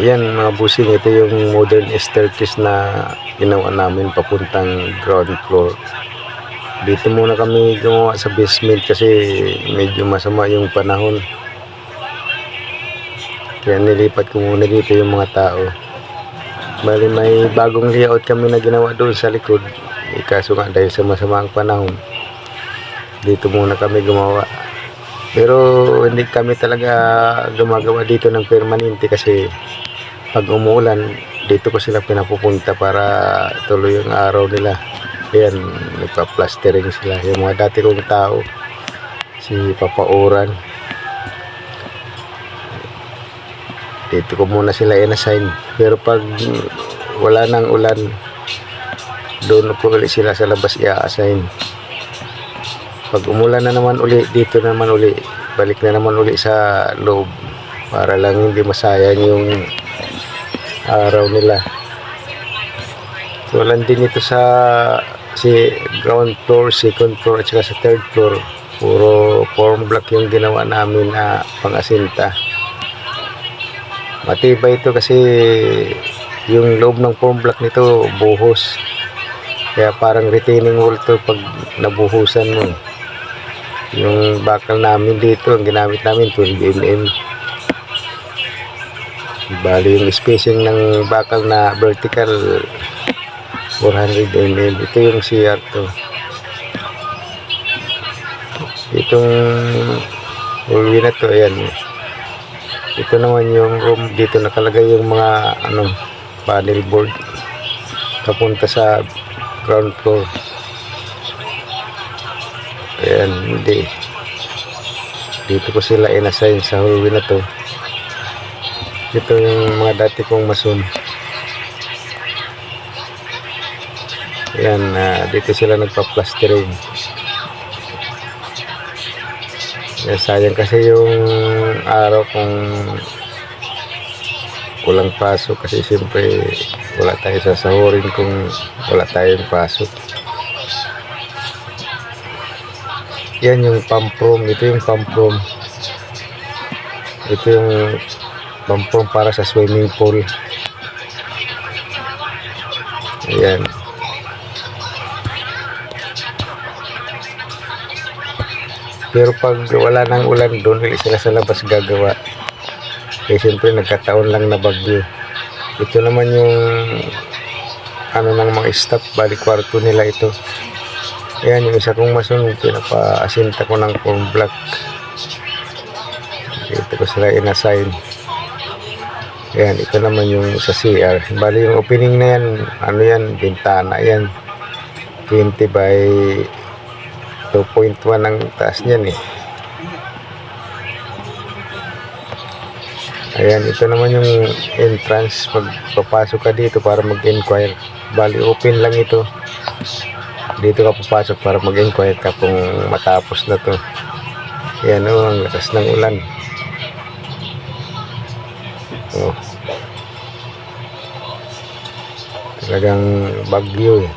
Yan mga busing, ito yung modern staircase na ginawa namin papuntang ground floor. Dito muna kami gumawa sa basement kasi medyo masama yung panahon. Kaya nilipat ko muna dito yung mga tao. Bali may bagong layout kami na ginawa doon sa likod. Kaso nga dahil sa masama ang panahon, dito muna kami gumawa. Pero hindi kami talaga gumagawa dito ng permanente kasi pag umuulan, dito ko sila pinapupunta para tuloy yung araw nila. Ayan, nagpa-plastering sila. Yung mga dati kong tao, si Papa Oran. Dito ko muna sila in-assign. Pero pag wala nang ulan, doon po ulit sila sa labas i-assign. Pag umulan na naman uli, dito naman uli, balik na naman uli sa loob para lang hindi masayang yung araw nila. So din ito sa ground floor, second floor at saka sa third floor. Puro form block yung ginawa namin na pang-asinta. Matibay ito kasi yung loob ng form block nito buhos. Kaya parang retaining wall to pag nabuhusan mo. Yung bakal namin dito, ang ginamit namin 12mm. Bali yung spacing ng bakal na vertical 400mm. Ito yung CR to. Itong hallway na to, ayan. Ito naman yung room, dito nakalagay yung mga panel board papunta sa ground floor. Ayan, hindi. Dito ko sila in-assign sa hallway na to. Ito yung mga dati kong mason. Ayan, dito sila nagpa-plastering. Ayan, sayang kasi yung araw kung walang pasok kasi siyempre wala tayo sasahurin kung wala tayong pasok. Yan yung pump room. Ito yung pump room. Ito yung pump room para sa swimming pool. Ayan. Pero pag wala nang ulan, doon ulit sila sa labas gagawa. Eh siyempre nagkataon lang na bagyo. Ito naman yung ng mga staff, balik kwarto nila ito. Ayan yung isa kong mason, pinapa-asinta ko ng form block. Dito ko sila in-assign. Ayan, ito naman yung sa CR. Bali yung opening na yan, yan, bintana yan. 20 by 2.1 ang taas niyan eh. Ayan, ito naman yung entrance. Pag papasok ka dito para mag-inquire. Bali open lang ito. Dito ka papasok para mag-inquire ka kung matapos na to. Ayan ang lakas ng ulan. Talagang bagyo eh.